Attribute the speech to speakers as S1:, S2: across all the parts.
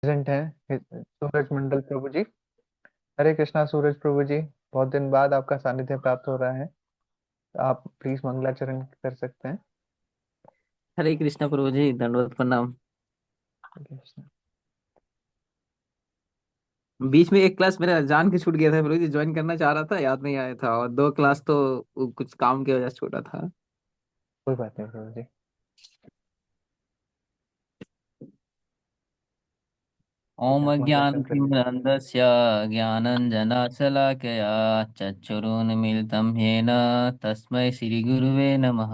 S1: Present हैं सूरज मंडल प्रभु जी। हरे कृष्णा सूरज प्रभु जी। बहुत दिन बाद आपका सानिध्य प्राप्त हो रहा है। आप प्लीज मंगलाचरण कर सकते हैं।
S2: हरे कृष्णा प्रभु जी, दंडवत प्रणाम।
S1: हरे कृष्णा।
S2: बीच में एक क्लास मेरा जान के छूट गया था प्रभु जी, ज्वाइन करना चाह रहा था, याद नहीं आया था। और दो क्लास तो कुछ काम की वजह से छूटा था।
S1: कोई बात नहीं प्रभु जी। ठीक
S2: ओम
S1: है, आप मंगलाचरण कर लीजिए।
S2: अज्ञानतिमिरन्धस्य ज्ञानञ्जनशलाकया चक्षुरुन्मीलितं येन तस्मै श्रीगुरुवे नमः।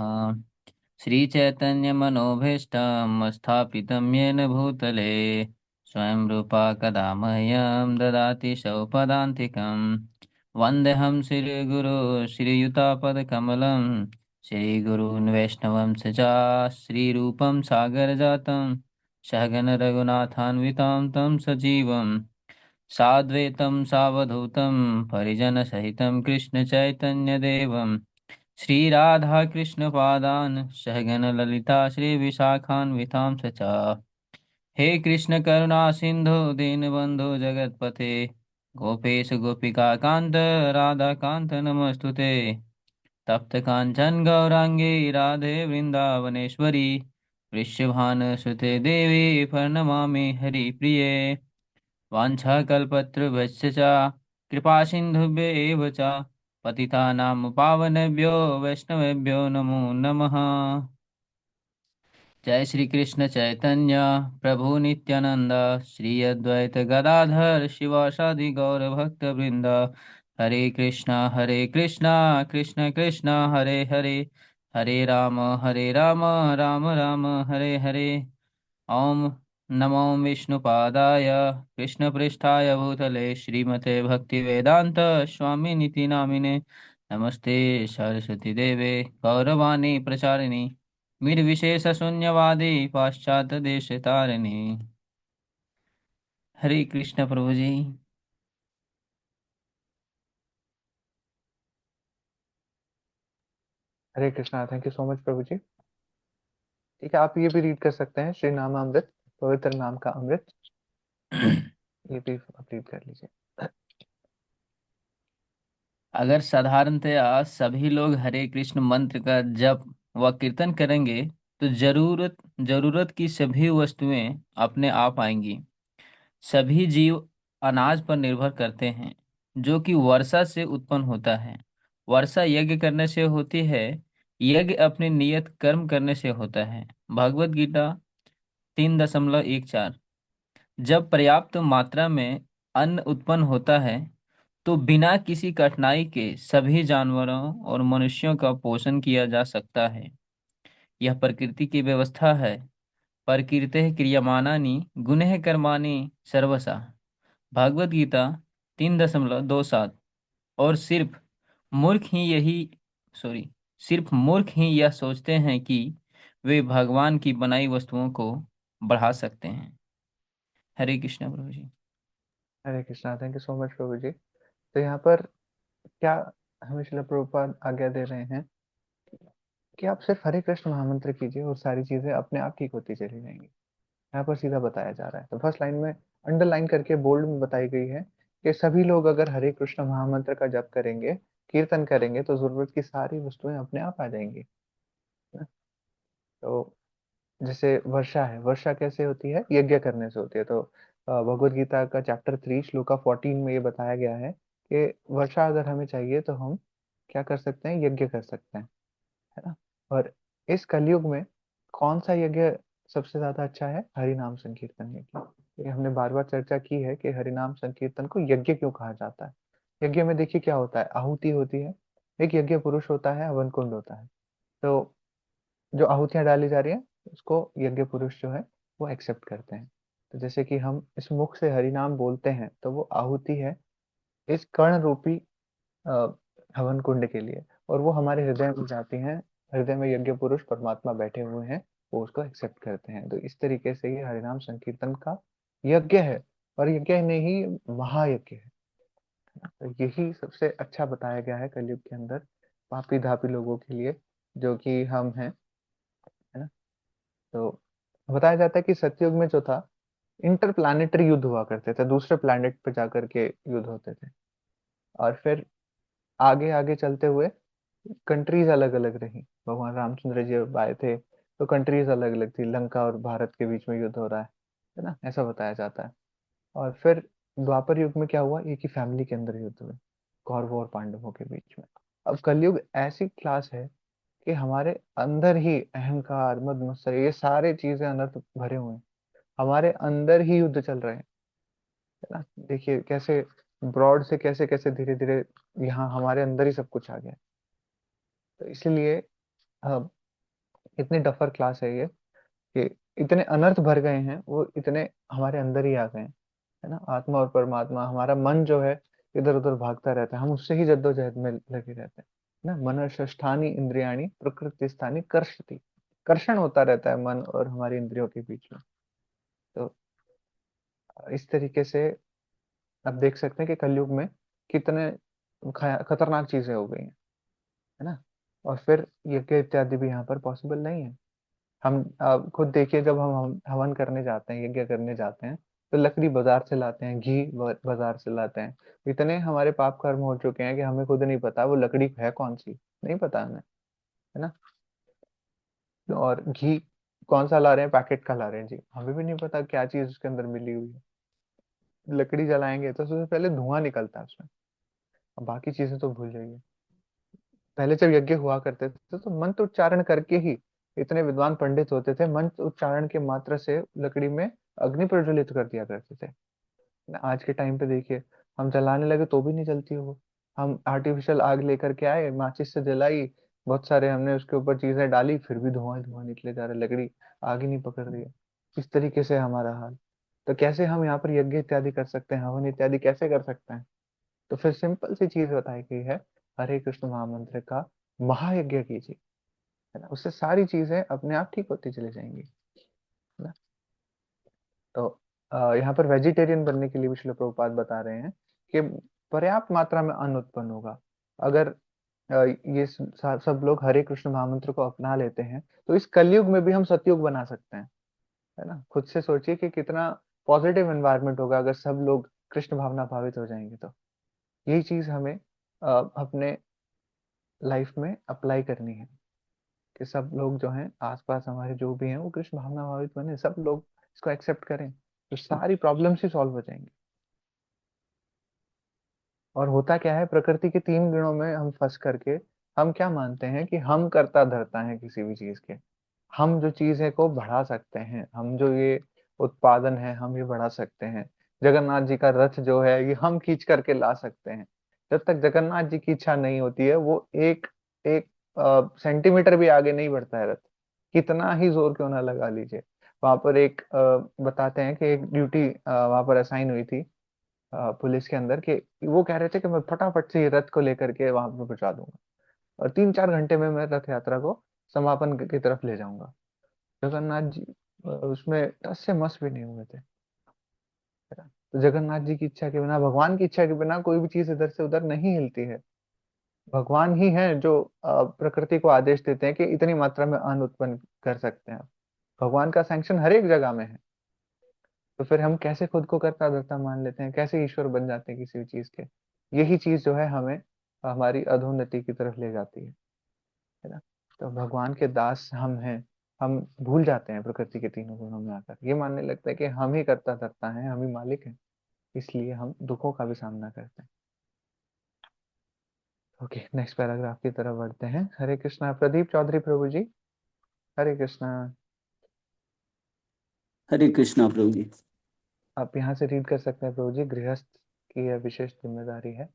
S2: श्रीचैतन्यमनोभीष्टं स्थापितं येन भूतले स्वयं रूपा कदा मह्यं ददाति स्वपदान्तिकं। वन्देऽहं श्रीगुरो श्रीयुतापदकमलं श्रीगुरून् वैष्णवं च श्रीरूपं सागरजातं सहगण रघुनाथान्वितां तं सजीवं साद्वैतं सावधूतं परिजनसहितं कृष्णचैतन्यदेवं श्रीराधाकृष्णपादान् सहगण ललिता श्रीविशाखान्वितां च। हे कृष्ण करुणा सिंधु दीनबंधु जगतपते गोपेश गोपिका कांत राधा कांत नमस्तुते। तप्त कांचन गौरांगी राधे वृंदावनेश्वरी वृषभानुसुते देवी प्रणमामि हरिप्रिये। वाञ्छाकल्पतरुभ्यश्च च कृपा सिन्धुभ्य एव च पतितानां पावनेभ्यो वैष्णवेभ्यो नमो नमः। जय श्री कृष्ण चैतन्य प्रभु नित्यानंद श्री अद्वैत गदाधर शिवासादि गौर भक्त वृंद। हरे कृष्णा कृष्ण कृष्ण हरे हरे हरे राम राम राम हरे हरे। ओम नमो विष्णुपादाय कृष्णपृष्ठाय भूतले श्रीमते भक्तिवेदांत स्वामिनिति नामिने। नमस्ते सरस्वती देवे गौरवाणी प्रचारिणी निर्विशेषशून्यवादी पाश्चात्य देश तारिणी। हरे कृष्ण प्रभु जी।
S1: Hare Krishna. Thank you so much प्रभु जी। ठीक है, आप ये भी रीड कर सकते हैं, श्री नामामृत, पवित्र नाम का अमृत। ये भी आप रीड कर लीजिए।
S2: अगर साधारणतया सभी लोग हरे कृष्ण मंत्र का जप व कीर्तन करेंगे तो जरूरत जरूरत की सभी वस्तुएं अपने आप आएंगी। सभी जीव अनाज पर निर्भर करते हैं जो कि वर्षा से उत्पन्न होता है। वर्षा यज्ञ करने से होती है। यज्ञ अपने नियत कर्म करने से होता है। भगवत गीता 3.14। जब पर्याप्त मात्रा में अन्न उत्पन्न होता है तो बिना किसी कठिनाई के सभी जानवरों और मनुष्यों का पोषण किया जा सकता है। यह प्रकृति की व्यवस्था है। प्रकृते क्रियमाणानि गुणः कर्माणि सर्वशः। भागवत गीता 3.27। और मूर्ख ही यही सॉरी सिर्फ मूर्ख ही यह सोचते हैं कि वे भगवान की बनाई वस्तुओं को बढ़ा सकते हैं। हरे कृष्ण प्रभु जी।
S1: Hare Krishna. Thank you so much प्रभु जी। तो यहाँ पर क्या हमें श्रील प्रभुपाद आज्ञा दे रहे हैं कि आप सिर्फ हरे कृष्ण महामंत्र कीजिए और सारी चीजें अपने आप ठीक होती चली जाएंगी। यहाँ पर सीधा बताया जा रहा है। तो फर्स्ट लाइन में अंडरलाइन करके बोल्ड में बताई गई है कि सभी लोग अगर हरे कृष्ण महामंत्र का जप करेंगे, कीर्तन करेंगे, तो जरूरत की सारी वस्तुएं अपने आप आ जाएंगी। है ना? तो जैसे वर्षा है, वर्षा कैसे होती है? यज्ञ करने से होती है। तो भगवत गीता का चैप्टर 3 श्लोका 14 में ये बताया गया है कि वर्षा अगर हमें चाहिए तो हम क्या कर सकते हैं? यज्ञ कर सकते हैं। है ना? और इस कलयुग में कौन सा यज्ञ सबसे ज्यादा अच्छा है? हरि नाम संकीर्तन यज्ञ। ये हमने बार बार चर्चा की है कि हरि नाम संकीर्तन को यज्ञ क्यों कहा जाता है। यज्ञ में देखिए क्या होता है, आहुति होती है, एक यज्ञ पुरुष होता है, हवन कुंड होता है। तो जो आहुतियां डाली जा रही है उसको यज्ञ पुरुष जो है वो एक्सेप्ट करते हैं। तो जैसे कि हम इस मुख से हरि नाम बोलते हैं तो वो आहुति है इस कर्ण रूपी अ, हवन कुंड के लिए, और वो हमारे हृदय में जाती हैं। हृदय में यज्ञ पुरुष परमात्मा बैठे हुए हैं, वो उसको एक्सेप्ट करते हैं। तो इस तरीके से ये हरिनाम संकीर्तन का यज्ञ है, और यज्ञ नहीं, महायज्ञ है। तो यही सबसे अच्छा बताया गया है कलयुग के अंदर पापी धापी लोगों के लिए, जो कि हम हैं। है ना? तो बताया जाता है कि सतयुग में जो था इंटर प्लानिटरी युद्ध हुआ करते थे, दूसरे प्लैनेट पे जाकर के युद्ध होते थे। और फिर आगे आगे चलते हुए कंट्रीज अलग अलग रही, भगवान रामचंद्र जी जब आए थे तो कंट्रीज अलग अलग थी, लंका और भारत के बीच में युद्ध हो रहा है ना, ऐसा बताया जाता है। और फिर द्वापर युग में क्या हुआ, एक ही फैमिली के अंदर युद्ध हुए, कौरवों और पांडवों के बीच में। अब कलयुग ऐसी क्लास है कि हमारे अंदर ही अहंकार, मद मत्सर, ये सारे चीजें अनर्थ भरे हुए हैं, हमारे अंदर ही युद्ध चल रहे हैं, है ना। देखिए कैसे ब्रॉड से कैसे कैसे धीरे धीरे यहाँ हमारे अंदर ही सब कुछ आ गया है। तो इसलिए हाँ, इतनी डफर क्लास है ये कि इतने अनर्थ भर गए हैं, वो इतने हमारे अंदर ही आ गए हैं, है ना। आत्मा और परमात्मा, हमारा मन जो है इधर उधर भागता रहता है, हम उससे ही जद्दोजहद में लगे रहते हैं ना। मन षष्ठानी इंद्रियाणी प्रकृति स्थानी कर्षति, कर्षण होता रहता है मन और हमारी इंद्रियों के बीच में। तो इस तरीके से आप देख सकते हैं कि कलयुग में कितने खतरनाक चीजें हो गई हैं, है ना। और फिर यज्ञ इत्यादि भी यहाँ पर पॉसिबल नहीं है। हम खुद देखिए, जब हम हवन करने जाते हैं, यज्ञ करने जाते हैं, तो लकड़ी बाजार से लाते हैं, घी बाजार से लाते हैं। इतने हमारे पाप कर्म हो चुके हैं कि हमें खुद नहीं पता वो लकड़ी है कौन सी, नहीं पता हमें, है ना। और घी कौन सा ला रहे हैं, पैकेट का ला रहे हैं जी, हमें भी नहीं पता क्या चीज उसके अंदर मिली हुई है। लकड़ी जलाएंगे तो सबसे पहले धुआं निकलता है उसमें, अब बाकी चीजें तो भूल जाइए। पहले जब यज्ञ हुआ करते थे तो मंत्र उच्चारण करके ही, इतने विद्वान पंडित होते थे, मंत्र उच्चारण के मात्र से लकड़ी में अग्नि प्रज्वलित कर दिया करते थे ना। आज के टाइम पे देखिए, हम जलाने लगे तो भी नहीं जलती वो। हम आर्टिफिशियल आग लेकर के आए, माचिस से जलाई, बहुत सारे हमने उसके ऊपर चीजें डाली, फिर भी धुआं धुआं निकले जा रहा, लकड़ी आग ही नहीं पकड़ रही है। इस तरीके से हमारा हाल। तो कैसे हम यहाँ पर यज्ञ इत्यादि कर सकते हैं, हवन इत्यादि कैसे कर सकते हैं। तो फिर सिंपल सी चीज बताई गई है, हरे कृष्ण महामंत्र का महायज्ञ कीजिए, है ना। उससे सारी चीजें अपने आप ठीक होती चली जाएंगी, है ना। तो यहाँ पर वेजिटेरियन बनने के लिए भी श्रील प्रभुपाद बता रहे हैं कि पर्याप्त मात्रा में अन्न उत्पन्न होगा अगर ये सब लोग हरे कृष्ण महामंत्र को अपना लेते हैं। तो इस कलयुग में भी हम सतयुग बना सकते हैं, है ना। खुद से सोचिए कि कितना पॉजिटिव एनवायरनमेंट होगा अगर सब लोग कृष्ण भावना भावित हो जाएंगे। तो यही चीज हमें अपने लाइफ में अप्लाई करनी है कि सब लोग जो हैं आसपास हमारे जो भी हैं वो कृष्ण भावना भावित बने, सब लोग इसको एक्सेप्ट करें, तो सारी प्रॉब्लम्स ही सॉल्व हो जाएंगी। और होता क्या है, प्रकृति के तीन गुणों में हम फंस करके हम क्या मानते हैं कि हम करता धरता है किसी भी चीज के। हम जो चीजें को बढ़ा सकते हैं, हम जो ये उत्पादन है हम ये बढ़ा सकते हैं। जगन्नाथ जी का रथ जो है ये हम खींच करके ला सकते हैं। जब तक जगन्नाथ जी की इच्छा नहीं होती है, वो एक एक सेंटीमीटर भी आगे नहीं बढ़ता है रथ, कितना ही जोर क्यों ना लगा लीजिए। वहां पर एक बताते हैं कि एक ड्यूटी वहां पर असाइन हुई थी पुलिस के अंदर, कि वो कह रहे थे कि मैं फटाफट से ये रथ को लेकर के वहां पर पहुंचा दूंगा और 3-4 घंटे में मैं रथ यात्रा को समापन की तरफ ले जाऊंगा। जगन्नाथ जी उसमें टस से मस भी नहीं हुए थे, है ना? तो जगन्नाथ जी की इच्छा के बिना, भगवान की इच्छा के बिना कोई भी चीज इधर से उधर नहीं हिलती है। भगवान ही है जो प्रकृति को आदेश देते हैं कि इतनी मात्रा में अन्न उत्पन्न कर सकते हैं। भगवान का सैंक्शन हर एक जगह में है। तो फिर हम कैसे खुद को कर्ता धर्ता मान लेते हैं, कैसे ईश्वर बन जाते हैं किसी भी चीज के। यही चीज जो है हमें हमारी अधोन्नति की तरफ ले जाती है ना। तो भगवान के दास हम हैं, हम भूल जाते हैं प्रकृति के तीनों गुणों में आकर, ये मानने लगता है कि हम ही कर्ता धर्ता हैं, हम ही मालिक हैं, इसलिए हम दुखों का भी सामना करते हैं। ओके, नेक्स्ट पैराग्राफ की तरफ बढ़ते हैं। हरे कृष्णा, प्रदीप चौधरी प्रभु जी, हरे कृष्णा।
S3: हरे कृष्णा प्रभु जी।
S1: आप यहाँ से रीड कर सकते हैं प्रभु जी, गृहस्थ की यह विशेष जिम्मेदारी है।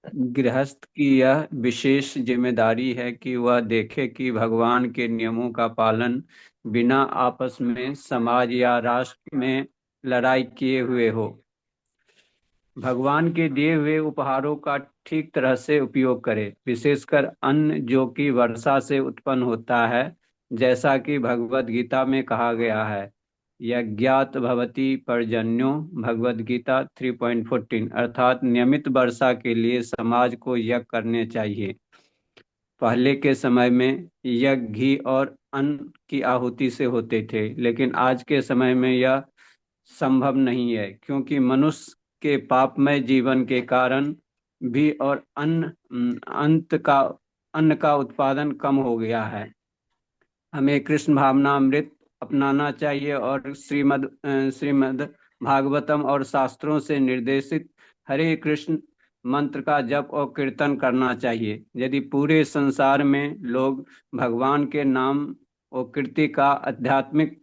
S3: गृहस्थ की यह विशेष जिम्मेदारी है कि वह देखे कि भगवान के नियमों का पालन बिना आपस में समाज या राष्ट्र में लड़ाई किए हुए हो। भगवान के दिए हुए उपहारों का ठीक तरह से उपयोग करे, विशेषकर अन्न जो कि वर्षा से उत्पन्न होता है, जैसा कि भगवत गीता में कहा गया है, यज्ञात भवति पर्जन्यो। भगवत गीता 3.14। अर्थात नियमित वर्षा के लिए समाज को यज्ञ करने चाहिए। पहले के समय में यज्ञ घी और अन्न की आहुति से होते थे, लेकिन आज के समय में यह संभव नहीं है, क्योंकि मनुष्य के पापमय जीवन के कारण भी और अन्न का उत्पादन कम हो गया है। हमें कृष्ण भावनामृत अपनाना चाहिए और श्रीमद् भागवतम और शास्त्रों से निर्देशित हरे कृष्ण मंत्र का जप और कीर्तन करना चाहिए। यदि पूरे संसार में लोग भगवान के नाम और कीर्ति का आध्यात्मिक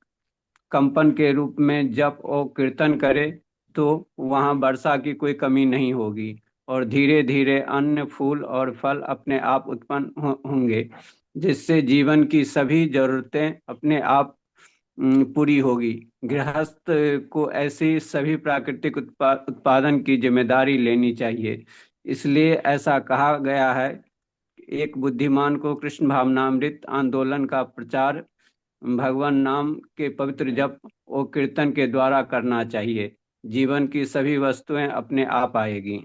S3: कंपन के रूप में जप और कीर्तन करें, तो वहाँ वर्षा की कोई कमी नहीं होगी और धीरे धीरे अन्न फूल और फल अपने आप उत्पन्न होंगे, जिससे जीवन की सभी जरूरतें अपने आप पूरी होगी। गृहस्थ को ऐसी सभी प्राकृतिक उत्पादन की जिम्मेदारी लेनी चाहिए। इसलिए ऐसा कहा गया है, एक बुद्धिमान को कृष्ण भावनामृत आंदोलन का प्रचार भगवान नाम के पवित्र जप और कीर्तन के द्वारा करना चाहिए। जीवन की सभी वस्तुएं अपने आप आएगी।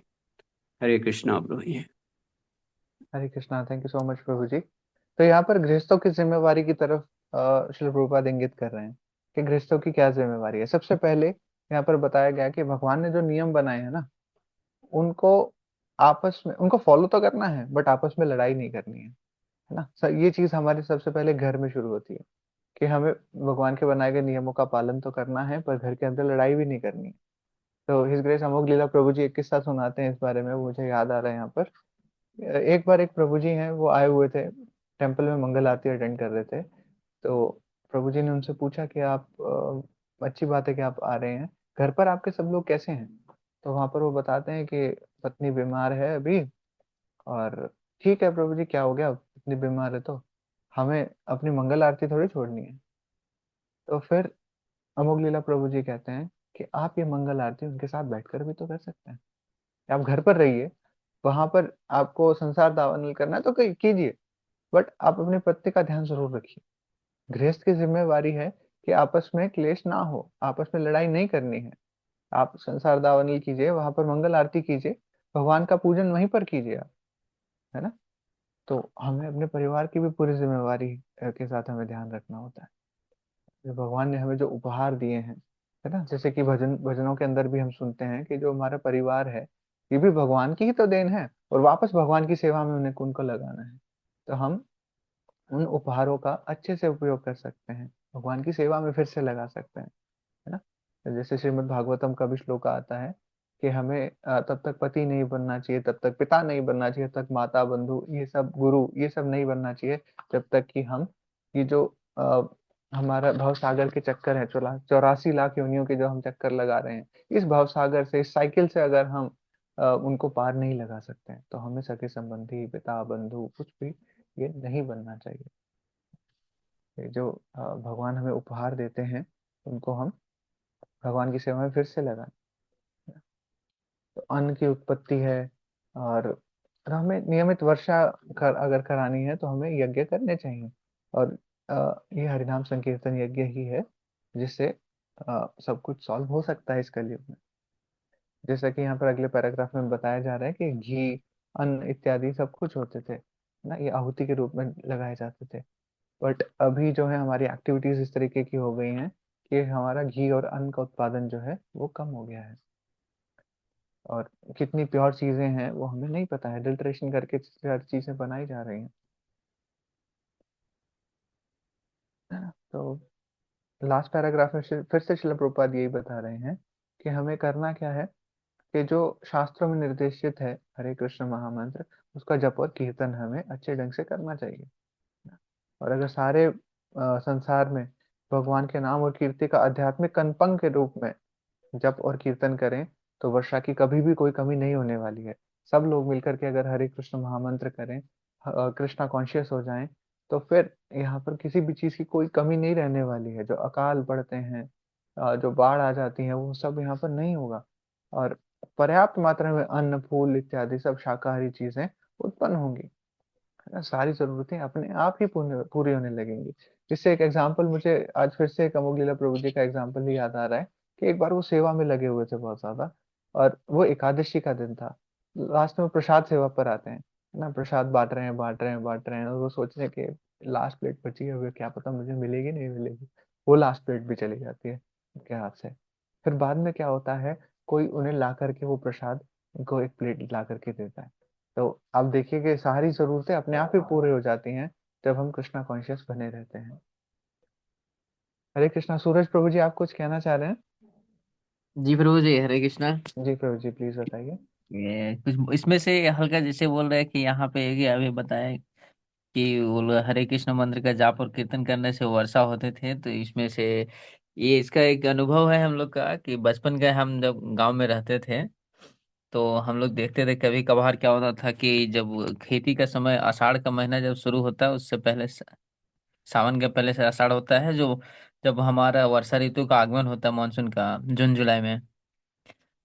S3: हरे कृष्णा प्रभु जी।
S1: Hare Krishna, thank you so much प्रभु जी। तो यहाँ पर गृहस्थों की जिम्मेवारी की तरफ श्रील प्रभुपाद इंगित कर रहे हैं कि गृहस्थों की क्या जिम्मेवारी है। सबसे पहले यहाँ पर बताया गया कि भगवान ने जो नियम बनाए हैं ना, उनको आपस में उनको फॉलो तो करना है, बट आपस में लड़ाई नहीं करनी है ना। ये चीज हमारे सबसे पहले घर में शुरू होती है कि हमें भगवान के बनाए गए नियमों का पालन तो करना है, पर घर के अंदर लड़ाई भी नहीं करनी है। तो हिज ग्रेस अमोघ लीला प्रभु जी एक किस्सा सुनाते हैं इस बारे में, वो मुझे याद आ रहा है यहाँ पर। एक बार एक प्रभु जी हैं, वो आए हुए थे, टेम्पल में मंगल आरती अटेंड कर रहे थे। तो प्रभु जी ने उनसे पूछा कि आप अच्छी बात है कि आप आ रहे हैं, घर पर आपके सब लोग कैसे हैं। तो वहां पर वो बताते हैं कि पत्नी बीमार है अभी। और ठीक है प्रभु जी, क्या हो गया, पत्नी बीमार है तो हमें अपनी मंगल आरती थोड़ी छोड़नी है। तो फिर अमोघ लीला प्रभु जी कहते हैं कि आप ये मंगल आरती उनके साथ बैठकर भी तो कर सकते हैं। आप घर पर रहिए, वहां पर आपको संसार दावानल करना है तो कीजिए, बट आप अपने पत्नी का ध्यान जरूर रखिए। गृहस्थ की जिम्मेवारी है कि आपस में क्लेश ना हो, आपस में लड़ाई नहीं करनी है। आप संसार दावानल कीजिए, वहां पर मंगल आरती कीजिए, भगवान का पूजन वहीं पर कीजिए आप, है ना। तो हमें अपने परिवार की भी पूरी जिम्मेवारी के साथ हमें ध्यान रखना होता है। जो भगवान ने हमें जो उपहार दिए हैं, है ना, जैसे कि भजनों के अंदर भी हम सुनते हैं कि जो हमारा परिवार है, ये भी भगवान की ही तो देन है, और वापस भगवान की सेवा में उन्हें उनको लगाना है। तो हम उन उपहारों का अच्छे से उपयोग कर सकते हैं, भगवान की सेवा में फिर से लगा सकते हैं, है ना। जैसे श्रीमद् भागवतम का भी श्लोक आता है कि हमें तब तक पति नहीं बनना चाहिए, तब तक पिता नहीं बनना चाहिए, तब तक माता बंधु ये सब गुरु ये सब नहीं बनना चाहिए, जब तक कि हम ये जो अ, हमारा भव सागर के चक्कर है, 84 लाख योनियों के जो हम चक्कर लगा रहे हैं, इस भव सागर से, इस साइकिल से अगर हम उनको पार नहीं लगा सकते हैं, तो हमें सगे संबंधी पिता बंधु कुछ भी ये नहीं बनना चाहिए। ये जो भगवान हमें उपहार देते हैं, उनको हम भगवान की सेवा में फिर से लगाएं। तो अन्न की उत्पत्ति है, और हमें नियमित वर्षा अगर करानी है तो हमें यज्ञ करने चाहिए। और ये हरिनाम संकीर्तन यज्ञ ही है जिससे सब कुछ सॉल्व हो सकता है इस कलयुग में। जैसा कि यहाँ पर अगले पैराग्राफ में बताया जा रहा है कि घी अन्न इत्यादि सब कुछ होते थे ना, ये आहुति के रूप में लगाए जाते थे। बट अभी जो है हमारी एक्टिविटीज इस तरीके की हो गई हैं कि हमारा घी और अन्न का उत्पादन जो है वो कम हो गया है। और कितनी प्योर चीजें हैं वो हमें नहीं पता है, अडल्ट्रेशन करके हर चीजें बनाई जा रही हैं, है ना। तो लास्ट पैराग्राफ में फिर से शिला प्रभुपाद यही बता रहे हैं कि हमें करना क्या है, कि जो शास्त्रों में निर्देशित है हरे कृष्ण महामंत्र, उसका जप और कीर्तन हमें अच्छे ढंग से करना चाहिए। और अगर सारे संसार में भगवान के नाम और कीर्ति का आध्यात्मिक कंपन के रूप में जप और कीर्तन करें, तो वर्षा की कभी भी कोई कमी नहीं होने वाली है। सब लोग मिलकर के अगर हरे कृष्ण महामंत्र करें, कृष्णा कॉन्शियस हो जाएं, तो फिर यहाँ पर किसी भी चीज की कोई कमी नहीं रहने वाली है। जो अकाल पड़ते हैं, जो बाढ़ आ जाती है, वो सब यहाँ पर नहीं होगा। और पर्याप्त मात्रा में अन्न फूल इत्यादि सब शाकाहारी चीजें उत्पन्न होंगी, है ना। सारी जरूरतें अपने आप ही पूरी होने लगेंगी। जिससे एक एग्जाम्पल मुझे आज फिर से कमोगलीला प्रभु जी का एग्जाम्पल ही याद आ रहा है कि एक बार वो सेवा में लगे हुए थे बहुत ज्यादा, और वो एकादशी का दिन था। लास्ट में वो प्रसाद सेवा पर आते हैं, ना प्रसाद बांट रहे हैं, बांट रहे हैं, बांट रहे हैं, और वो सोच रहे हैं कि लास्ट प्लेट बची है, अभी क्या पता मुझे मिलेगी नहीं मिलेगी। वो लास्ट प्लेट भी चली जाती है उनके हाथ से। फिर बाद में क्या होता है, कोई उन्हें ला करके वो प्रसाद उनको एक प्लेट ला करके देता है। तो आप देखिए कि सारी जरूरतें अपने आप ही पूरी हो जाती हैं जब हम कृष्णा कॉन्शियस बने रहते हैं। हरे कृष्णा। सूरज प्रभु जी, आप कुछ कहना चाह रहे हैं?
S2: जी प्रभु जी, हरे कृष्णा।
S1: जी प्रभु जी, प्लीज बताइए।
S2: ये कुछ इसमें से हल्का जैसे बोल रहे हैं कि यहाँ पे ये अभी बताया कि वो लोग हरे कृष्ण मंत्र का जाप और कीर्तन करने से वर्षा होते थे, तो इसमें से ये इसका एक अनुभव है हम लोग का कि बचपन का हम जब गांव में रहते थे तो हम लोग देखते थे कभी कभार क्या होता था कि जब खेती का समय आषाढ़ का महीना जब शुरू होता है उससे पहले सावन के पहले से आषाढ़ होता है, जो जब हमारा वर्षा ऋतु का आगमन होता है मानसून का जून जुलाई में,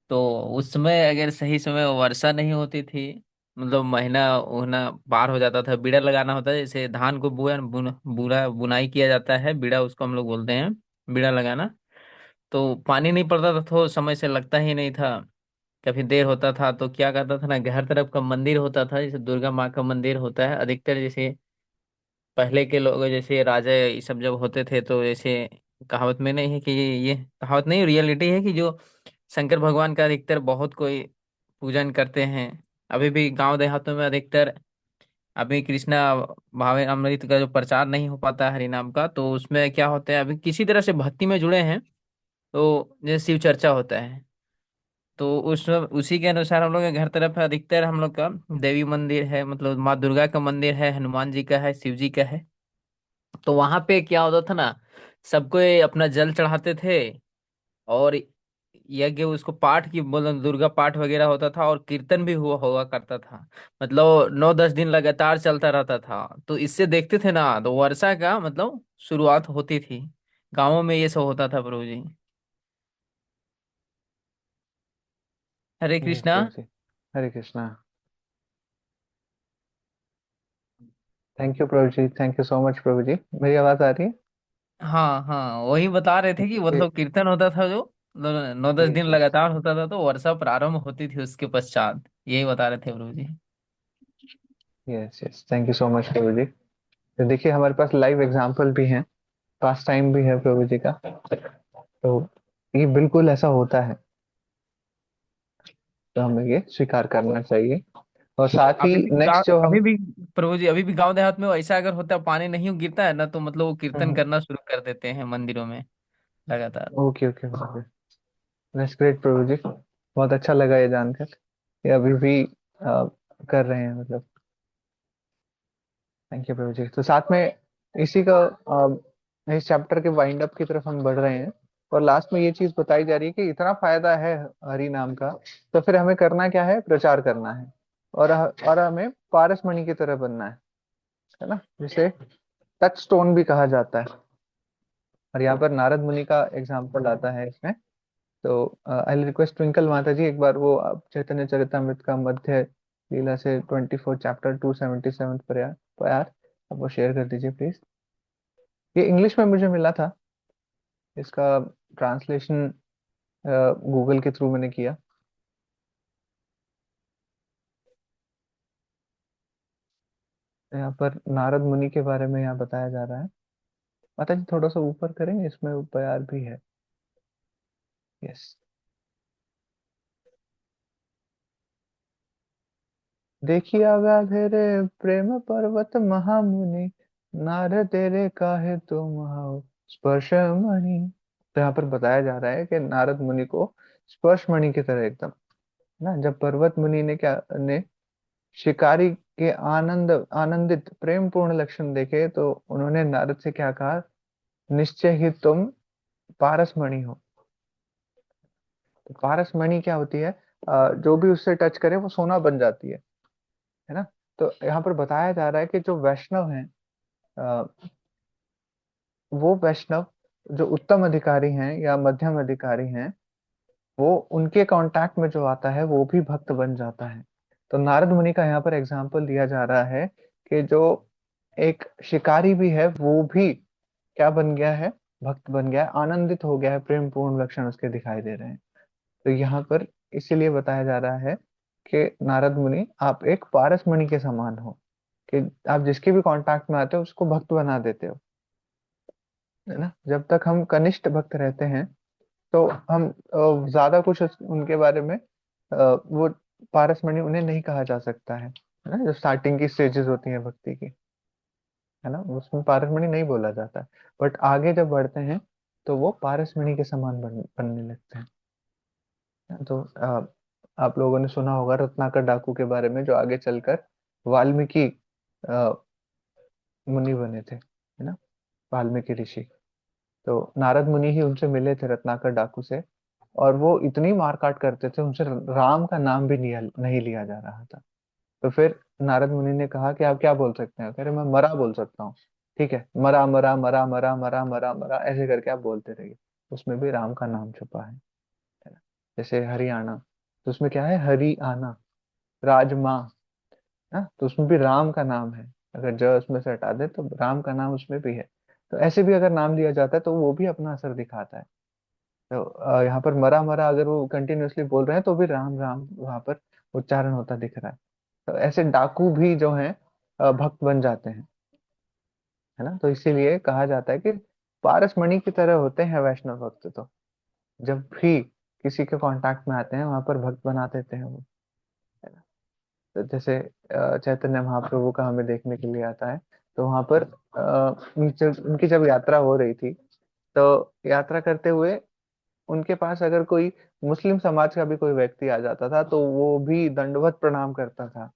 S2: तो उस समय अगर सही समय वर्षा नहीं होती थी, मतलब महीना उगना पार हो जाता था, बीड़ा लगाना होता है, जैसे धान को बुरा बुनाई किया जाता है, बीड़ा उसको हम लोग बोलते हैं, बीड़ा लगाना। तो पानी नहीं पड़ता था तो समय से लगता ही नहीं था, काफी देर होता था। तो क्या करता था ना, कि हर तरफ का मंदिर होता था, जैसे दुर्गा माँ का मंदिर होता है अधिकतर, जैसे पहले के लोग जैसे राजा ये सब जब होते थे तो जैसे कहावत में नहीं है कि ये कहावत नहीं, रियलिटी है कि जो शंकर भगवान का अधिकतर बहुत कोई पूजन करते हैं। अभी भी गांव देहातों में अधिकतर अभी कृष्णा भावे अमृत का जो प्रचार नहीं हो पाता है हरिनाम का, तो उसमें क्या होता है, अभी किसी तरह से भक्ति में जुड़े हैं, तो जैसे शिव चर्चा होता है, तो उसी के अनुसार हम लोग के घर तरफ अधिकतर हम लोग का देवी मंदिर है, मतलब माँ दुर्गा का मंदिर है, हनुमान जी का है, शिव जी का है। तो वहां पे क्या होता था ना, सबको ये अपना जल चढ़ाते थे, और यज्ञ उसको पाठ की बोल दुर्गा पाठ वगैरह होता था, और कीर्तन भी हुआ हुआ करता था, मतलब 9-10 दिन लगातार चलता रहता था। तो इससे देखते थे ना, तो वर्षा का मतलब शुरुआत होती थी, गाँवों में ये सब होता था प्रभु जी। हरे
S1: यस
S2: कृष्णा।
S1: प्रभु जी। हरे कृष्णा। थैंक यू प्रभु जी, थैंक यू सो मच प्रभु जी। मेरी आवाज आ रही है?
S2: हाँ हाँ, वही बता रहे थे कि
S1: कि
S2: मतलब कीर्तन होता था जो 9-10 दिन
S1: यस यस।
S2: लगातार होता था, तो वर्षा प्रारंभ होती थी उसके पश्चात, यही बता रहे थे प्रभु जी।
S1: Yes yes, thank you so much प्रभु जी। तो देखिए हमारे पास लाइव एग्जांपल भी हैं, पास टाइम भी है प्रभु जी का। तो ये बिल्कुल ऐसा होता है, तो हमें ये स्वीकार करना चाहिए। और साथ ही नेक्स्ट जो हम।
S2: अभी भी प्रभु जी, अभी भी गांव देहात में ऐसा अगर होता है, पानी नहीं गिरता है ना, तो मतलब वो कीर्तन करना शुरू कर देते हैं मंदिरों में लगातार।
S1: Okay okay okay, that's great प्रभु जी। बहुत अच्छा लगा ये जानकर, ये अभी भी कर रहे हैं मतलब। थैंक यू प्रभु जी। तो साथ में इसी का इस चैप्टर के वाइंड अप की तरफ हम बढ़ रहे हैं, और लास्ट में ये चीज बताई जा रही है कि इतना फायदा है हरि नाम का, तो फिर हमें करना क्या है, प्रचार करना है। और हमें पारस मणि की तरह बनना है ना, जिसे टच स्टोन भी कहा जाता है। और यहाँ पर नारद मुनि का एग्जाम्पल आता है इसमें। तो आई रिक्वेस्ट ट्विंकल माता जी, एक बार वो आप चैतन्य चरितमृत का मध्य लीला से 24 चैप्टर 277 प्यार आप वो शेयर कर दीजिए प्लीज। ये इंग्लिश में मुझे मिला था, इसका ट्रांसलेशन गूगल के थ्रू मैंने किया। यहाँ पर नारद मुनि के बारे में यहाँ बताया जा रहा है। माता जी थोड़ा सा ऊपर करेंगे, इसमें वो प्यार भी है। यस। देखिया व्याधेरे प्रेम पर्वत महामुनि, नारदेरे काहे तुम आओ स्पर्श मणि। तो यहाँ पर बताया जा रहा है कि नारद मुनि को स्पर्श मणि की तरह एकदम, ना, जब पर्वत मुनि ने क्या ने शिकारी के आनंदित प्रेम पूर्ण लक्षण देखे, तो उन्होंने नारद से क्या कहा, निश्चय ही तुम पारस मणि हो। तो पारस मणि क्या होती है, जो भी उससे टच करे वो सोना बन जाती है ना। तो यहाँ पर बताया जा रहा है कि जो वैष्णव हैं, अ, वो वैष्णव जो उत्तम अधिकारी हैं या मध्यम अधिकारी हैं, वो उनके कांटेक्ट में जो आता है वो भी भक्त बन जाता है। तो नारद मुनि का यहाँ पर एग्जाम्पल दिया जा रहा है कि जो एक शिकारी भी है वो भी क्या बन गया है, भक्त बन गया है, आनंदित हो गया है, प्रेम पूर्ण लक्षण उसके दिखाई दे रहे हैं। तो यहाँ पर इसीलिए बताया जा रहा है कि नारद मुनि आप एक पारस मणि के समान हो, कि आप जिसके भी कांटेक्ट में आते हो उसको भक्त बना देते हो, है ना। जब तक हम कनिष्ठ भक्त रहते हैं तो हम ज्यादा कुछ उनके बारे में वो पारस मणि उन्हें नहीं कहा जा सकता है ना। जो स्टार्टिंग की स्टेजेस होती हैं भक्ति की, है ना, उसमें पारस मणि नहीं बोला जाता है। बट आगे जब बढ़ते हैं तो वो पारस मणि के समान बनने लगते हैं। तो आप लोगों ने सुना होगा रत्नाकर डाकू के बारे में, जो आगे चलकर वाल्मीकि अ, मुनि बने थे, है ना, वाल्मीकि ऋषि। तो नारद मुनि ही उनसे मिले थे, रत्नाकर डाकू से। और वो इतनी मारकाट करते थे, उनसे राम का नाम भी नहीं लिया जा रहा था। तो फिर नारद मुनि ने कहा कि आप क्या बोल सकते हैं? कह रहे मैं मरा बोल सकता हूँ। ठीक है, मरा मरा मरा मरा मरा मरा मरा ऐसे करके आप बोलते रहिए, उसमें भी राम का नाम छुपा है ना। जैसे हरियाणा, तो उसमें क्या है, हरि आना, राजमा, ना, तो उसमें भी राम का नाम है। अगर ज उसमें से हटा दे तो राम का नाम उसमें भी है। तो ऐसे भी अगर नाम लिया जाता है तो वो भी अपना असर दिखाता है। तो यहाँ पर मरा मरा अगर वो कंटिन्यूअसली बोल रहे हैं तो भी राम राम वहां पर उच्चारण होता दिख रहा है। तो ऐसे डाकू भी जो हैं भक्त बन जाते हैं, है ना। तो इसीलिए कहा जाता है कि पारस मणि की तरह होते हैं वैष्णव भक्त। तो जब भी किसी के कांटेक्ट में आते हैं वहां पर भक्त बना देते हैं वो, है ना। तो जैसे चैतन्य महाप्रभु का हमें देखने के लिए आता है, तो वहां पर नीचे उनकी जब यात्रा हो रही थी, तो यात्रा करते हुए उनके पास अगर कोई मुस्लिम समाज का भी कोई व्यक्ति आ जाता था तो वो भी दंडवत प्रणाम करता था।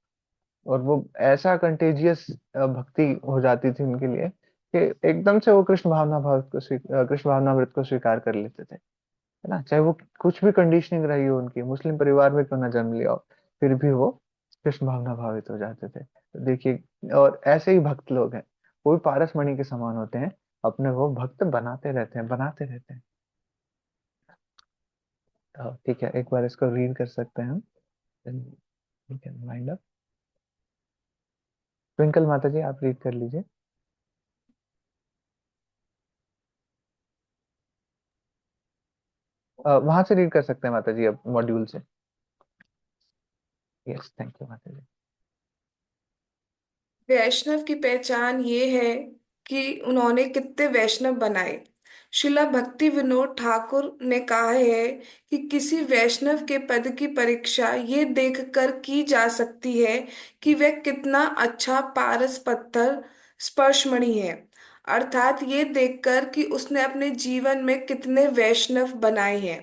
S1: और वो ऐसा कंटेजियस भक्ति हो जाती थी उनके लिए कि एकदम से वो कृष्ण भावनामृत को स्वीकार कर लेते थे, है ना। चाहे वो कुछ भी कंडीशनिंग रही हो उनकी, मुस्लिम परिवार में क्यों ना जन्म लिया हो, फिर भी वो कृष्ण भावना भावित हो जाते थे। तो देखिए, और ऐसे ही भक्त लोग हैं, वो भी पारस मणि के समान होते हैं, अपने वो भक्त बनाते रहते हैं, बनाते रहते हैं। तो ठीक है, एक बार इसको रीड कर सकते हैं हम। Mind up. ट्विंकल माता जी, आप रीड कर लीजिए। वहां से रीड कर सकते हैं माता जी, अब मॉड्यूल से। यस, थैंक यू माता जी।
S4: वैष्णव की पहचान ये है कि उन्होंने कितने वैष्णव बनाए। शिला भक्ति विनोद ठाकुर ने कहा है कि किसी वैष्णव के पद की परीक्षा ये देखकर की जा सकती है कि वह कितना अच्छा पारस पत्थर स्पर्शमणि है। अर्थात ये देखकर कि उसने अपने जीवन में कितने वैष्णव बनाए हैं।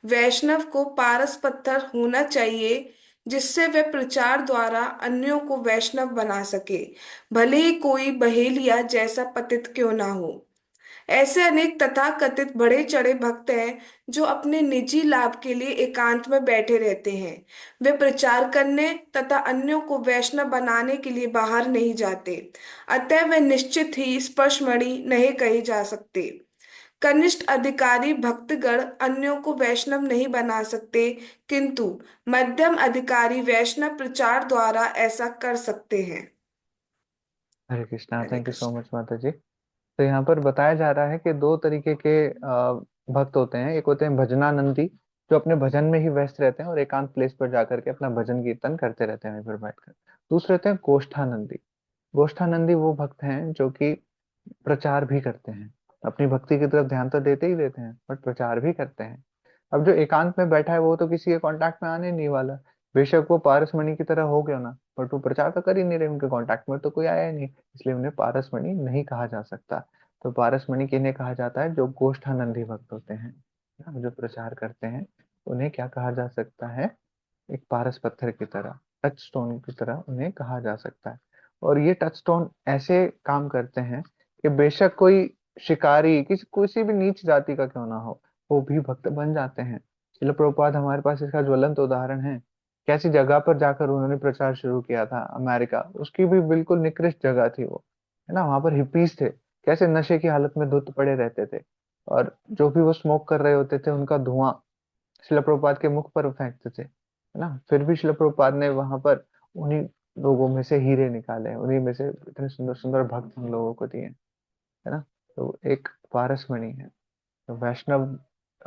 S4: वैष्णव को पारस पत्थर होना चाहिए जिससे वह प्रचार द्वारा अन्यों को वैष्णव बना सके, भले ही कोई बहेलिया जैसा पतित क्यों ना हो। ऐसे अनेक तथाकथित बढ़े चढ़े भक्त हैं जो अपने निजी लाभ के लिए एकांत में बैठे रहते हैं। वे प्रचार करने तथा अन्यों को वैष्णव बनाने के लिए बाहर नहीं जाते। अतः वे निश्चित ही स्पर्शमणि नहीं कहे जा सकते। कनिष्ठ अधिकारी भक्तगण अन्यों को वैष्णव नहीं बना सकते, किंतु मध्यम अधिकारी वैष्णव प्रचार द्वारा ऐसा कर सकते हैं।
S1: Hare Krishna,
S4: Hare
S1: thank you so
S4: Krishna.
S1: Much माता जी। तो यहाँ पर बताया जा रहा है कि दो तरीके के भक्त होते हैं। एक होते हैं भजनानंदी, जो अपने भजन में ही व्यस्त रहते हैं और एकांत प्लेस पर जाकर के अपना भजन कीर्तन करते रहते हैं वहीं पर बैठकर। दूसरे होते हैं गोष्ठानंदी। गोष्ठानंदी वो भक्त हैं जो कि प्रचार भी करते हैं, अपनी भक्ति की तरफ ध्यान तो देते ही देते हैं बट प्रचार भी करते हैं। अब जो एकांत में बैठा है वो तो किसी के कांटेक्ट में आने नहीं वाला, बेशक वो पारसमणि की तरह हो गया ना, बट वो प्रचार तो कर ही नहीं रहे, उनके कांटेक्ट में तो कोई आया ही नहीं, इसलिए उन्हें पारसमणि नहीं कहा जा सकता। तो पारसमणि किन्हें कहा जाता है? जो गोष्ठानंदी भक्त होते हैं, ना, जो प्रचार करते हैं, उन्हें क्या कहा जा सकता है? एक पारस पत्थर की तरह, टच स्टोन की तरह उन्हें कहा जा सकता है। और ये टच स्टोन ऐसे काम करते हैं कि बेशक कोई शिकारी किसी भी नीच जाति का क्यों ना हो, वो भी भक्त बन जाते हैं। शिल प्रभुपाद हमारे पास इसका ज्वलंत उदाहरण है। कैसी जगह पर जाकर उन्होंने प्रचार शुरू किया था, अमेरिका, उसकी भी बिल्कुल निकृष्ट जगह थी वो, है ना। वहां पर हिप्पीज थे, कैसे नशे की हालत में धुत पड़े रहते थे, और जो भी वो स्मोक कर रहे होते थे उनका धुआं शिला प्रभुपाद के मुख पर फेंकते थे, है ना। फिर भी शिला प्रभुपाद ने वहां पर उन्हीं लोगों में से हीरे निकाले, उन्हीं में से इतने सुंदर सुंदर भक्त हम लोगों को दिए, है ना। तो एक पारसमणि है, तो वैष्णव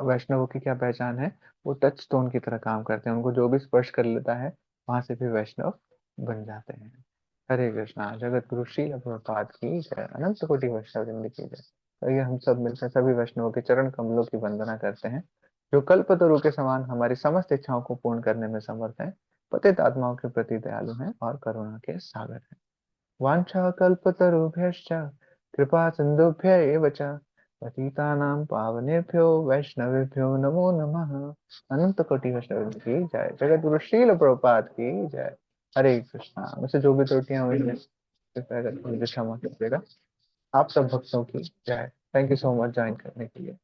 S1: वैष्णवों की क्या पहचान है? वो टच स्टोन की तरह काम करते हैं, उनको जो भी स्पर्श कर लेता है वहां से भी वैष्णव बन जाते हैं। हरे कृष्णा। जगत गुरु श्रील प्रभुपाद की जय। अनंत कोटि वैष्णव वृंद की जय। तो ये हम सब मिलकर सभी वैष्णवों के चरण कमलों की वंदना करते हैं, जो कल्पतरु के समान हमारी समस्त इच्छाओं को पूर्ण करने में समर्थ है, पतित आत्माओं के प्रति दयालु हैं और करुणा के सागर हैं। वाञ्छाकल्पतरुभ्यश्च कृपा सिन्धुभ्य एव च पतितानां पावनेभ्यो वैष्णवेभ्यो नमो नमः। अनंत कोटि वैष्णव की जय। जगत गुरु श्रील प्रभुपाद की जय। हरे कृष्णा। मुझसे जो भी त्रुटियां हुई हैं कृपया करके मुझे क्षमा कीजिएगा। आप सब भक्तों की जय। Thank you so much join करने के लिए।